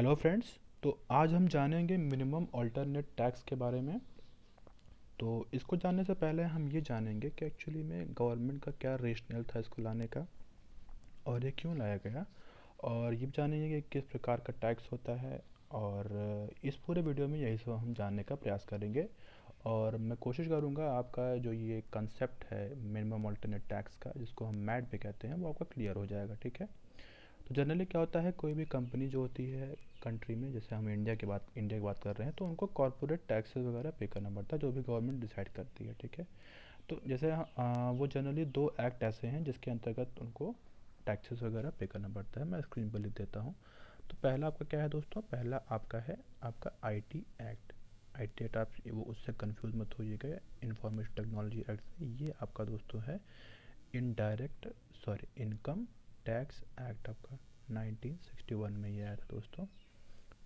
Hello friends. तो आज हम जानेंगे मिनिमम अल्टरनेट टैक्स के बारे में। तो इसको जानने से पहले हम ये जानेंगे कि एक्चुअली में गवर्नमेंट का क्या रेशनल था इसको लाने का और ये क्यों लाया गया, और ये भी जानेंगे कि किस प्रकार का टैक्स होता है। और इस पूरे वीडियो में यही सब हम जानने का प्रयास करेंगे और मैं कोशिश करूँगा आपका जो ये कंसेप्ट है मिनिमम अल्टरनेट टैक्स का, जिसको हम मैट पे कहते हैं, वो आपका क्लियर हो जाएगा। ठीक है। तो जनरली क्या होता है, कोई भी कंपनी जो होती है कंट्री में, जैसे हम इंडिया की बात कर रहे हैं, तो उनको कॉर्पोरेट टैक्सेस वगैरह पे करना पड़ता है जो भी गवर्नमेंट डिसाइड करती है। ठीक है। तो जैसे वो जनरली दो एक्ट ऐसे हैं जिसके अंतर्गत उनको टैक्सेस वगैरह पे करना पड़ता है। मैं स्क्रीन पर लिख देता हूँ। तो पहला आपका क्या है दोस्तों, पहला आपका है आपका आईटी एक्ट। आईटी एक्ट, आप वो उससे कंफ्यूज मत होइएगा इंफॉर्मेशन टेक्नोलॉजी एक्ट से। ये आपका दोस्तों है indirect sorry income tax act, आपका 1961 में ये आया था दोस्तों।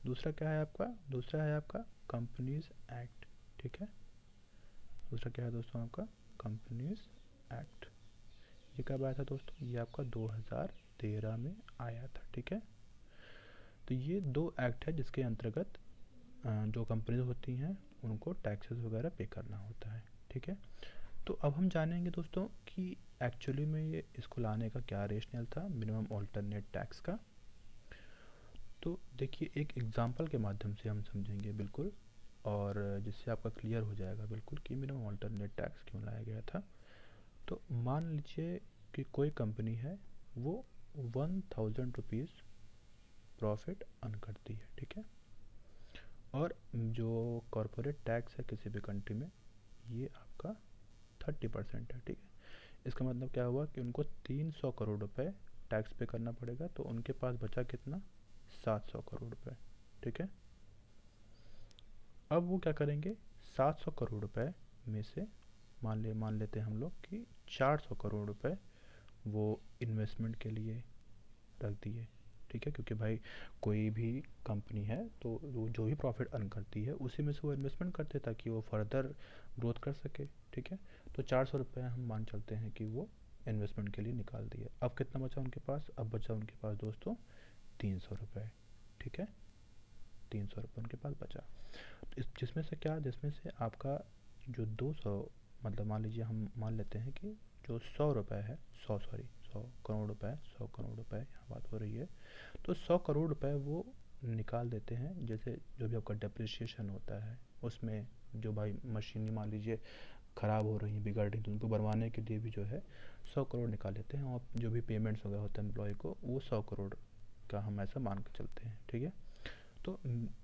दूसरा क्या है आपका, दूसरा है आपका कंपनीज एक्ट। ठीक है। दूसरा क्या है दोस्तों, आपका कंपनीज एक्ट। ये कब आया था दोस्तों, ये आपका 2013 में आया था। ठीक है। तो ये दो एक्ट है जिसके अंतर्गत जो कंपनीज होती हैं उनको टैक्सेस वगैरह पे करना होता है। ठीक है। तो अब हम जानेंगे दोस्तों कि एक्चुअली में ये इसको लाने का क्या रेशनल था मिनिमम अल्टरनेट टैक्स का। तो देखिए, एक एग्जांपल के माध्यम से हम समझेंगे बिल्कुल, और जिससे आपका क्लियर हो जाएगा बिल्कुल कि मिनिमम अल्टरनेट टैक्स क्यों लाया गया था। तो मान लीजिए कि कोई कंपनी है, वो 1000 रुपीज़ प्रॉफिट अर्न करती है। ठीक है। और जो कॉरपोरेट टैक्स है किसी भी कंट्री में, ये आपका 30% है। ठीक है। इसका मतलब क्या हुआ कि उनको 300 करोड़ रुपए टैक्स पे करना पड़ेगा, तो उनके पास बचा कितना, 700 करोड़ रुपए। ठीक है। अब वो क्या करेंगे, 700 करोड़ रुपए में से मान लेते हैं हम लोग कि 400 करोड़ रुपए वो इन्वेस्टमेंट के लिए रख दिए। ठीक है। क्योंकि भाई कोई भी कंपनी है तो वो जो भी प्रॉफिट अर्न करती है उसी में से वो इन्वेस्टमेंट करते हैं ताकि वो फर्दर ग्रोथ कर सके। ठीक है। तो 400 रुपये हम मान चलते हैं कि वो इन्वेस्टमेंट के लिए निकाल दिए। अब कितना बचा उनके पास, अब बचा उनके पास दोस्तों 300 रुपये। ठीक है। 300 रुपये उनके पास बचा। तो जिसमें से क्या, जिसमें से आपका जो 200, मतलब मान लीजिए हम मान लेते हैं कि जो 100 रुपये है, 100 करोड़ रुपए, 100 करोड़ रुपए यहाँ बात हो रही है, तो 100 करोड़ रुपए वो निकाल देते हैं। जैसे जो भी आपका डेप्रिसिएशन होता है उसमें, जो भाई मशीन मान लीजिए ख़राब हो रही है, बिगड़ रही, तो उनको बनवाने के लिए भी जो है 100 करोड़ निकाल लेते हैं। और जो भी पेमेंट्स वगैरह होता है एम्प्लॉय को, वो 100 करोड़ का हम ऐसा मान के चलते हैं। ठीक है। तो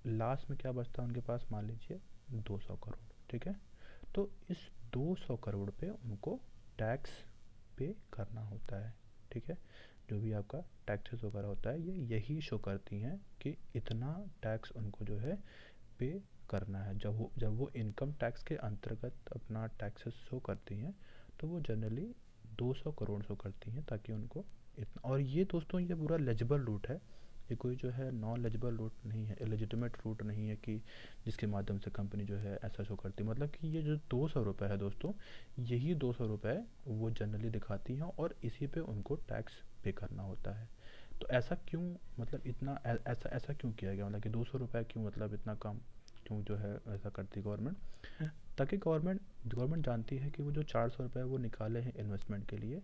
लास्ट में क्या बचता है उनके पास, मान लीजिए 200 करोड़। ठीक है। तो इस 200 करोड़ पे उनको टैक्स पे करना होता है। ठीक है। जो भी आपका टैक्सेस वगैरह होता है, ये यही शो करती हैं कि इतना टैक्स उनको जो है पे करना है। जब वो इनकम टैक्स के अंतर्गत अपना टैक्सेस शो करती हैं, तो वो जनरली 200 करोड़ शो करती हैं ताकि उनको इतना। और ये दोस्तों ये पूरा लेजिबल रूट है, ये कोई जो है नॉन लेजिबल रूट नहीं है, इलेजिटिमेट रूट नहीं है कि जिसके माध्यम से कंपनी जो है ऐसा शो करती है। मतलब कि ये जो 200 रुपये है दोस्तों, यही 200 रुपये वो जनरली दिखाती हैं और इसी पे उनको टैक्स पे करना होता है। तो ऐसा क्यों, मतलब इतना ऐसा ऐसा क्यों किया गया, मतलब कि 200 रुपये क्यों, मतलब इतना कम क्यों जो है ऐसा करती है गवर्नमेंट। ताकि गवर्नमेंट गवर्नमेंट जानती है कि वो जो 400 रुपये वो निकाले हैं इन्वेस्टमेंट के लिए,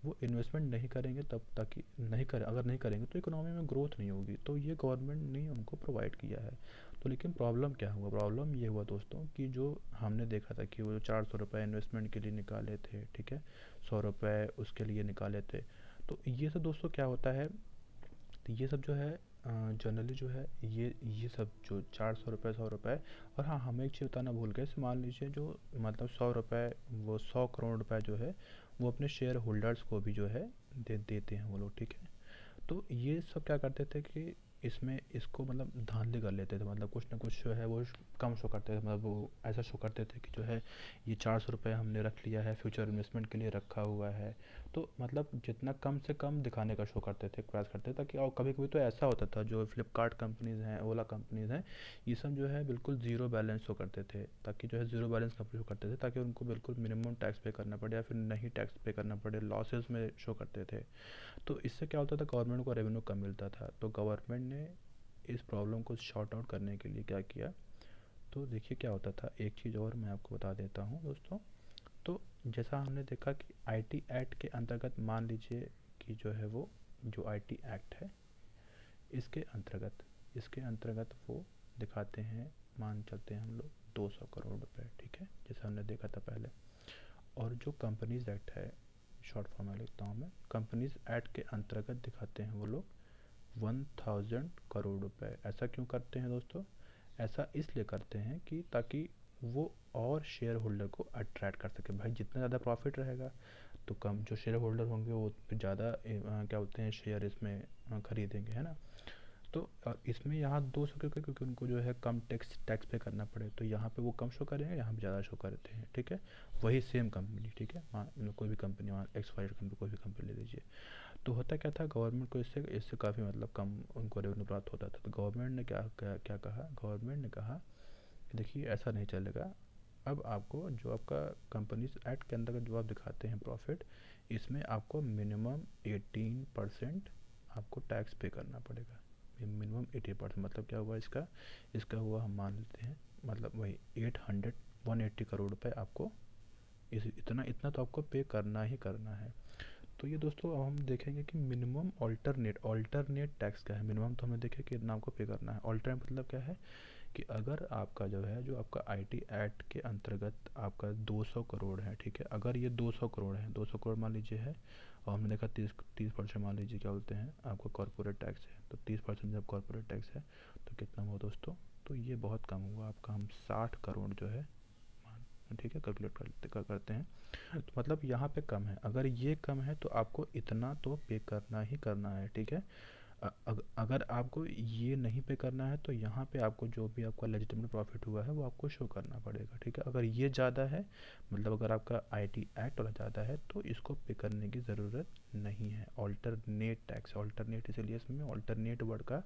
वो इन्वेस्टमेंट नहीं करेंगे तब, ताकि नहीं करें, अगर नहीं करेंगे तो इकोनॉमी में ग्रोथ नहीं होगी। तो ये गवर्नमेंट ने उनको प्रोवाइड किया है। तो लेकिन प्रॉब्लम क्या हुआ, प्रॉब्लम ये हुआ दोस्तों कि जो हमने देखा था कि वो जो 400 रुपये इन्वेस्टमेंट के लिए निकाले थे, ठीक है, 100 रुपये उसके लिए निकाले थे। तो ये सब दोस्तों क्या होता है, तो ये सब जो है जनरली जो है ये सब जो 400 रुपये, 100 रुपये। और हाँ, हमें एक चीज़ बताना भूल गए, मान लीजिए जो मतलब 100 रुपये, वो 100 करोड़ रुपये जो है वो अपने शेयर होल्डर्स को भी जो है देते हैं वो लोग। ठीक है। तो ये सब क्या करते थे कि इसमें इसको मतलब धांधली कर लेते थे, मतलब कुछ ना कुछ जो है वो कम शो करते थे। मतलब वो ऐसा शो करते थे कि जो है ये 400 रुपये हमने रख लिया है, फ्यूचर इन्वेस्टमेंट के लिए रखा हुआ है। तो मतलब जितना कम से कम दिखाने का शो करते थे, प्रयास करते थे ताकि। और कभी कभी तो ऐसा होता था, जो फ्लिपकार्ट कंपनीज़ हैं, ओला कंपनीज़ हैं, ये सब जो है बिल्कुल ज़ीरो बैलेंस शो करते थे, ताकि जो है ज़ीरो बैलेंस का शो करते थे ताकि उनको बिल्कुल मिनिमम टैक्स पे करना पड़े या फिर नहीं टैक्स पे करना पड़े, लॉसेस में शो करते थे। तो इससे क्या होता था, गवर्नमेंट को रेवेन्यू कम मिलता था। तो गवर्नमेंट ने इस प्रॉब्लम को शॉर्ट आउट करने के लिए क्या किया, तो देखिए क्या होता था। एक चीज़ और मैं आपको बता देता हूँ दोस्तों। तो जैसा हमने देखा कि आईटी एक्ट के अंतर्गत मान लीजिए कि जो है वो जो आईटी एक्ट है इसके अंतर्गत वो दिखाते हैं, मान चलते हैं हम लोग 200 करोड़ रुपए, ठीक है, जैसा हमने देखा था पहले। और जो कंपनीज एक्ट है, शॉर्ट फॉर्म में लिखता हूँ मैं, कंपनीज एक्ट के अंतर्गत दिखाते हैं वो लोग 1000 करोड़ रुपए। ऐसा क्यों करते हैं दोस्तों? ऐसा इसलिए करते हैं कि ताकि वो और शेयर होल्डर को अट्रैक्ट कर सके। भाई जितना ज़्यादा प्रॉफिट रहेगा तो कम जो शेयर होल्डर होंगे वो ज़्यादा क्या बोलते हैं शेयर इसमें खरीदेंगे, है ना। तो इसमें यहाँ 200 क्योंकि उनको जो है कम टैक्स पे करना पड़े, तो यहाँ पे वो कम शो करेंगे, यहाँ पे ज़्यादा शो करते हैं, ठीक है। वही सेम कंपनी, ठीक है, हाँ कोई भी कंपनी, वहाँ एक्स वाई कंपनी कोई भी कंपनी ले लीजिए। तो होता क्या था, गवर्नमेंट को इससे इससे काफ़ी मतलब कम उनको रेवेन्यू प्राप्त होता था। तो गवर्नमेंट ने क्या कहा, गवर्नमेंट ने कहा कि देखिए ऐसा नहीं चलेगा। अब आपको जो आपका कंपनीज एक्ट के अंतर्गत जो आप दिखाते हैं प्रॉफिट, इसमें आपको मिनिमम 18% आपको टैक्स पे करना पड़ेगा। मिनिमम 80%, मतलब क्या हुआ इसका, इसका हुआ हम मान लेते हैं मतलब वही 180 करोड़ रुपए आपको इस इतना इतना तो आपको पे करना ही करना है। तो ये दोस्तों अब हम देखेंगे कि मिनिमम ऑल्टरनेट टैक्स क्या है। मिनिमम तो हमने देखा कि इतना आपको पे करना है। ऑल्टरनेट मतलब क्या है कि अगर आपका जो है जो आपका आईटी एक्ट के अंतर्गत आपका 200 करोड़ है, ठीक है, अगर ये 200 करोड़ है, 200 करोड़ मान लीजिए है, और हमने देखा 30% मान लीजिए क्या बोलते हैं आपको कॉर्पोरेट टैक्स है, तो 30% जब कॉर्पोरेट टैक्स है तो कितना हुआ दोस्तों, तो ये बहुत कम हुआ आपका, हम 60 करोड़ जो है, ठीक है, कैलकुलेट करते हैं। तो मतलब यहाँ पे कम है, अगर ये कम है तो आपको इतना तो पे करना ही करना है, ठीक है। अगर आपको ये नहीं पे करना है तो यहाँ पे आपको जो भी आपका लेजिटिमेट प्रॉफिट हुआ है वो आपको शो करना पड़ेगा, ठीक है। अगर ये ज़्यादा है, मतलब अगर आपका आईटी एक्ट वाला ज़्यादा है तो इसको पे करने की ज़रूरत नहीं है। ऑल्टरनेट टैक्स, ऑल्टरनेट इसलिए इसमें ऑल्टरनेट वर्ड का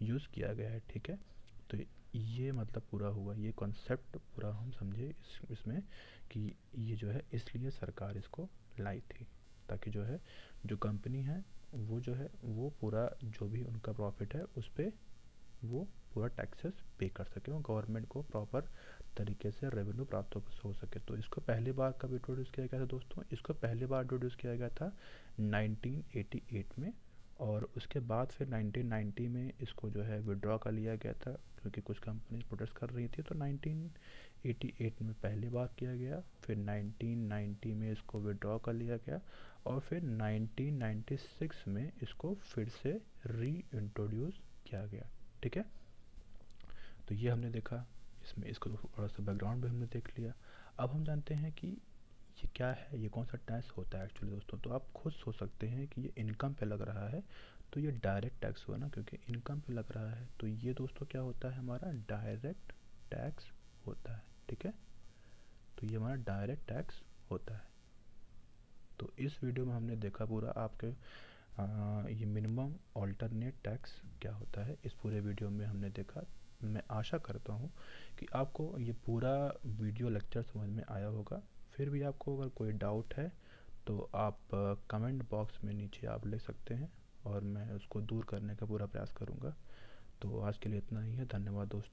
यूज़ किया गया है, ठीक है। तो ये मतलब पूरा हुआ, ये कॉन्सेप्ट पूरा हम समझे इसमें कि ये जो है इसलिए सरकार इसको लाई थी, ताकि जो है जो कंपनी है वो जो है वो पूरा जो भी उनका प्रॉफिट है उस पर वो पूरा टैक्सेस पे कर सके, और गवर्नमेंट को प्रॉपर तरीके से रेवेन्यू प्राप्त हो सके। तो इसको पहली बार कब इंट्रोड्यूस किया गया था दोस्तों? इसको पहली बार इंट्रोड्यूस किया गया था 1988 में, और उसके बाद फिर 1990 में इसको जो है विड्रॉ कर लिया गया था, क्योंकि कुछ कंपनी प्रोटेस्ट कर रही थी। तो 1988 में पहली बार किया गया, फिर 1990 में इसको विड्रॉ कर लिया गया, और फिर 1996 में इसको फिर से री इंट्रोड्यूस किया गया, ठीक है। तो ये हमने देखा, इसमें इसको थोड़ा सा बैकग्राउंड भी हमने देख लिया। अब हम जानते हैं कि ये क्या है, ये कौन सा टैक्स होता है एक्चुअली दोस्तों। तो आप खुद सोच सकते हैं कि ये इनकम पे लग रहा है, तो ये डायरेक्ट टैक्स हुआ ना, क्योंकि इनकम पे लग रहा है। तो ये दोस्तों क्या होता है, हमारा डायरेक्ट टैक्स होता है, ठीक है। तो ये हमारा डायरेक्ट टैक्स होता है। तो इस वीडियो में हमने देखा पूरा आपके ये मिनिमम ऑल्टरनेट टैक्स क्या होता है, इस पूरे वीडियो में हमने देखा। मैं आशा करता हूँ कि आपको ये पूरा वीडियो लेक्चर समझ में आया होगा। फिर भी आपको अगर कोई डाउट है तो आप कमेंट बॉक्स में नीचे आप ले सकते हैं, और मैं उसको दूर करने का पूरा प्रयास करूँगा। तो आज के लिए इतना ही है, धन्यवाद दोस्तों।